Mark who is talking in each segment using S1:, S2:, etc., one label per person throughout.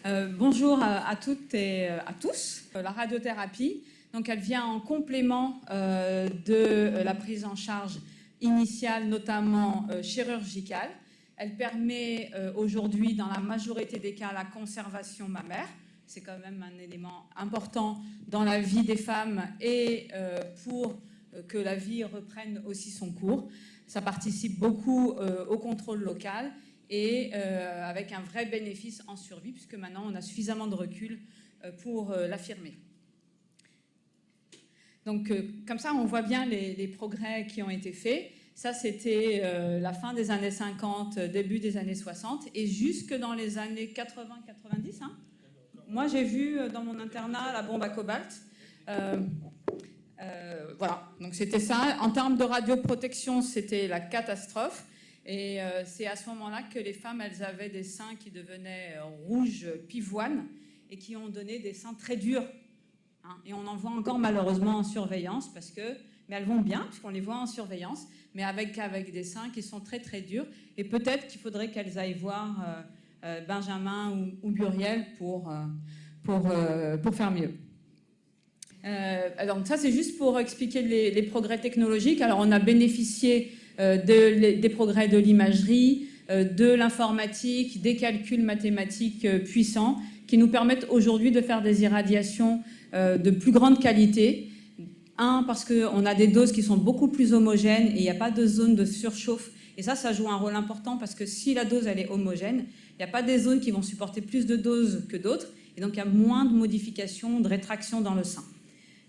S1: Bonjour à toutes et à tous. La radiothérapie, donc elle vient en complément de la prise en charge initiale, notamment chirurgicale. Elle permet aujourd'hui, dans la majorité des cas, la conservation mammaire. C'est quand même un élément important dans la vie des femmes et pour que la vie reprenne aussi son cours. Ça participe beaucoup au contrôle local et avec un vrai bénéfice en survie, puisque maintenant on a suffisamment de recul pour l'affirmer. Donc comme ça, on voit bien les progrès qui ont été faits. Ça, c'était la fin des années 50, début des années 60, et jusque dans les années 80-90. Hein. Moi, j'ai vu dans mon internat la bombe à cobalt. Voilà, donc c'était ça. En termes de radioprotection, c'était la catastrophe. Et c'est à ce moment-là que les femmes, elles avaient des seins qui devenaient rouges pivoine et qui ont donné des seins très durs. Hein. Et on en voit encore malheureusement en surveillance, mais elles vont bien, puisqu'on les voit en surveillance, mais avec des seins qui sont très très durs. Et peut-être qu'il faudrait qu'elles aillent voir Benjamin ou Buriel pour faire mieux. Alors ça, c'est juste pour expliquer les progrès technologiques. Alors on a bénéficié des progrès de l'imagerie, de l'informatique, des calculs mathématiques puissants qui nous permettent aujourd'hui de faire des irradiations de plus grande qualité. Parce qu'on a des doses qui sont beaucoup plus homogènes et il n'y a pas de zone de surchauffe. Et ça joue un rôle important parce que si la dose elle est homogène, il n'y a pas des zones qui vont supporter plus de doses que d'autres. Et donc il y a moins de modifications, de rétraction dans le sein.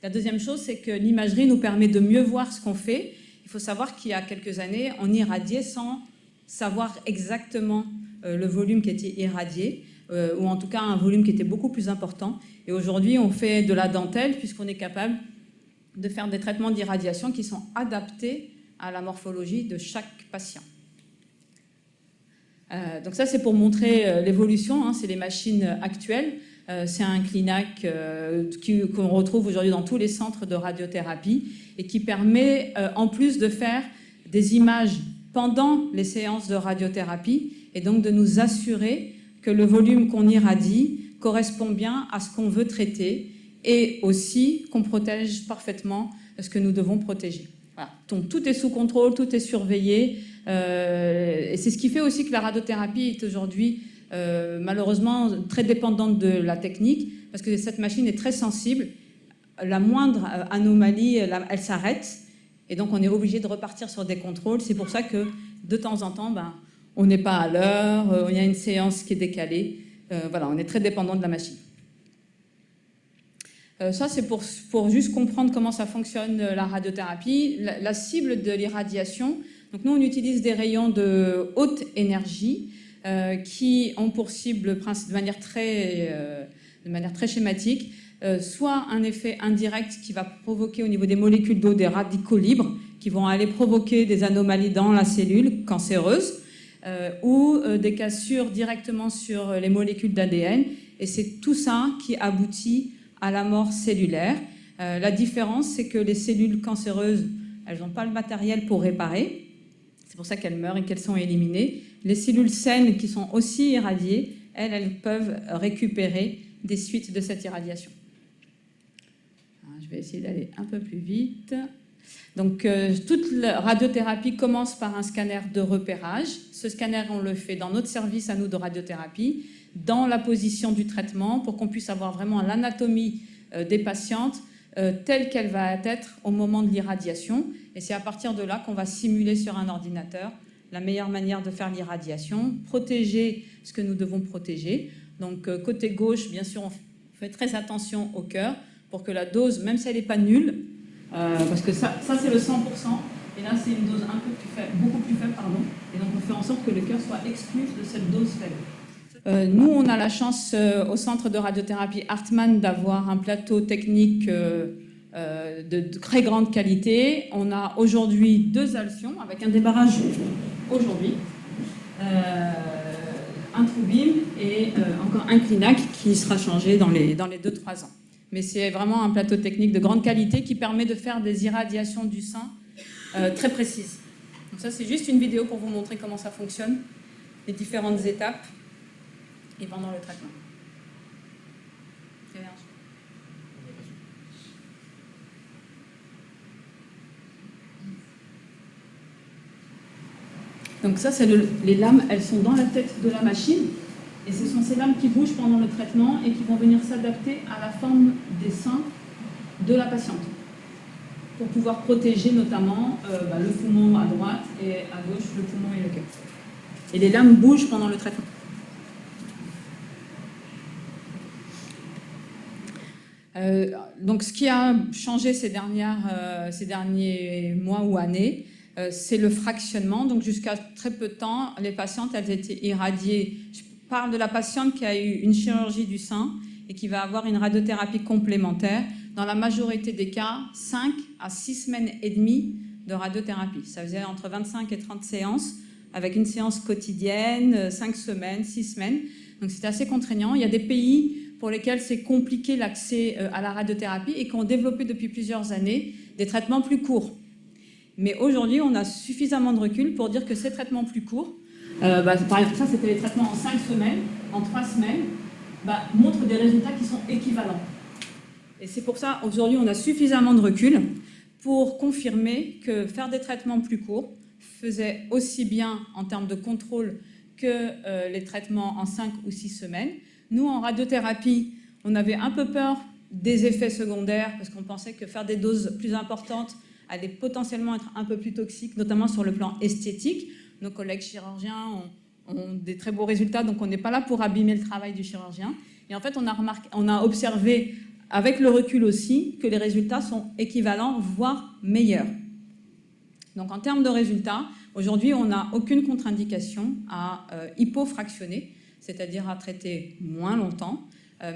S1: La deuxième chose, c'est que l'imagerie nous permet de mieux voir ce qu'on fait. Il faut savoir qu'il y a quelques années, on irradiait sans savoir exactement le volume qui était irradié, ou en tout cas un volume qui était beaucoup plus important. Et aujourd'hui, on fait de la dentelle puisqu'on est capable de faire des traitements d'irradiation qui sont adaptés à la morphologie de chaque patient. Donc ça, c'est pour montrer l'évolution, hein, c'est les machines actuelles. C'est un Clinac qu'on retrouve aujourd'hui dans tous les centres de radiothérapie et qui permet, en plus de faire des images pendant les séances de radiothérapie et donc de nous assurer que le volume qu'on irradie correspond bien à ce qu'on veut traiter et aussi qu'on protège parfaitement ce que nous devons protéger. Voilà. Donc tout est sous contrôle, tout est surveillé et c'est ce qui fait aussi que la radiothérapie est aujourd'hui malheureusement très dépendante de la technique parce que cette machine est très sensible. La moindre anomalie, elle s'arrête et donc on est obligé de repartir sur des contrôles. C'est pour ça que de temps en temps, on n'est pas à l'heure, il y a une séance qui est décalée. Voilà, on est très dépendant de la machine. Ça, c'est pour juste comprendre comment ça fonctionne la radiothérapie. La cible de l'irradiation, donc nous on utilise des rayons de haute énergie qui ont pour cible de manière très schématique soit un effet indirect qui va provoquer au niveau des molécules d'eau des radicaux libres qui vont aller provoquer des anomalies dans la cellule cancéreuse ou des cassures directement sur les molécules d'ADN et c'est tout ça qui aboutit à la mort cellulaire. La différence, c'est que les cellules cancéreuses, elles n'ont pas le matériel pour réparer. C'est pour ça qu'elles meurent et qu'elles sont éliminées. Les cellules saines qui sont aussi irradiées, elles peuvent récupérer des suites de cette irradiation. Alors, je vais essayer d'aller un peu plus vite. Donc, toute la radiothérapie commence par un scanner de repérage. Ce scanner, on le fait dans notre service à nous de radiothérapie, dans la position du traitement, pour qu'on puisse avoir vraiment l'anatomie des patientes telle qu'elle va être au moment de l'irradiation. Et c'est à partir de là qu'on va simuler sur un ordinateur la meilleure manière de faire l'irradiation, protéger ce que nous devons protéger. Donc, côté gauche, bien sûr, on fait très attention au cœur pour que la dose, même si elle n'est pas nulle, parce que ça c'est le 100%, et là, c'est une dose un peu plus faible, beaucoup plus faible, pardon. Et donc, on fait en sorte que le cœur soit exclu de cette dose faible. Nous, on a la chance au centre de radiothérapie Hartmann d'avoir un plateau technique de très grande qualité. On a aujourd'hui 2 alcyons avec un débarrage aujourd'hui, un Trubim et encore un Clinac qui sera changé dans les 2-3 ans. Mais c'est vraiment un plateau technique de grande qualité qui permet de faire des irradiations du sein très précises. Donc ça, c'est juste une vidéo pour vous montrer comment ça fonctionne, les différentes étapes et pendant le traitement. Donc ça, c'est les lames, elles sont dans la tête de la machine. Et ce sont ces lames qui bougent pendant le traitement et qui vont venir s'adapter à la forme des seins de la patiente, pour pouvoir protéger notamment le poumon à droite et à gauche, le poumon et le cœur. Et les lames bougent pendant le traitement. Donc ce qui a changé ces derniers mois ou années, c'est le fractionnement. Donc jusqu'à très peu de temps, les patientes, elles étaient irradiées. Je parle de la patiente qui a eu une chirurgie du sein et qui va avoir une radiothérapie complémentaire. Dans la majorité des cas, 5 à 6 semaines et demie de radiothérapie. Ça faisait entre 25 et 30 séances, avec une séance quotidienne, 5 semaines, 6 semaines. Donc c'était assez contraignant. Il y a des pays pour lesquels c'est compliqué l'accès à la radiothérapie et qui ont développé depuis plusieurs années des traitements plus courts. Mais aujourd'hui, on a suffisamment de recul pour dire que ces traitements plus courts, par exemple, ça c'était les traitements en 5 semaines, en 3 semaines, montrent des résultats qui sont équivalents. Et c'est pour ça, aujourd'hui, on a suffisamment de recul pour confirmer que faire des traitements plus courts faisait aussi bien en termes de contrôle que les traitements en 5 ou 6 semaines. Nous, en radiothérapie, on avait un peu peur des effets secondaires parce qu'on pensait que faire des doses plus importantes allait potentiellement être un peu plus toxique, notamment sur le plan esthétique. Nos collègues chirurgiens ont des très beaux résultats, donc on n'est pas là pour abîmer le travail du chirurgien. Et en fait, on a observé, avec le recul aussi, que les résultats sont équivalents, voire meilleurs. Donc en termes de résultats, aujourd'hui, on n'a aucune contre-indication à hypofractionner, c'est-à-dire à traiter moins longtemps,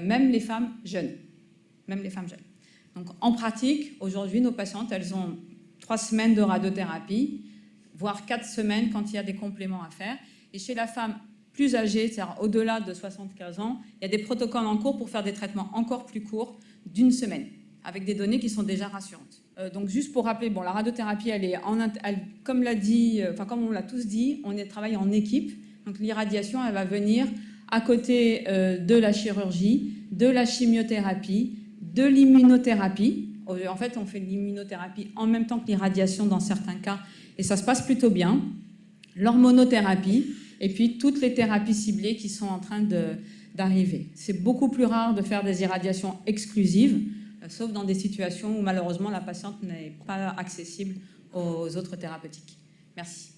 S1: même les femmes jeunes. Donc en pratique, aujourd'hui, nos patientes, elles ont 3 semaines de radiothérapie, voire 4 semaines quand il y a des compléments à faire. Et chez la femme plus âgée, c'est-à-dire au-delà de 75 ans, il y a des protocoles en cours pour faire des traitements encore plus courts d'1 semaine, avec des données qui sont déjà rassurantes. Donc juste pour rappeler, la radiothérapie, comme on l'a tous dit, on travaille en équipe. Donc l'irradiation, elle va venir à côté de la chirurgie, de la chimiothérapie, de l'immunothérapie. En fait, on fait de l'immunothérapie en même temps que l'irradiation dans certains cas, et ça se passe plutôt bien. L'hormonothérapie, et puis toutes les thérapies ciblées qui sont en train d'arriver. C'est beaucoup plus rare de faire des irradiations exclusives, sauf dans des situations où malheureusement la patiente n'est pas accessible aux autres thérapeutiques. Merci.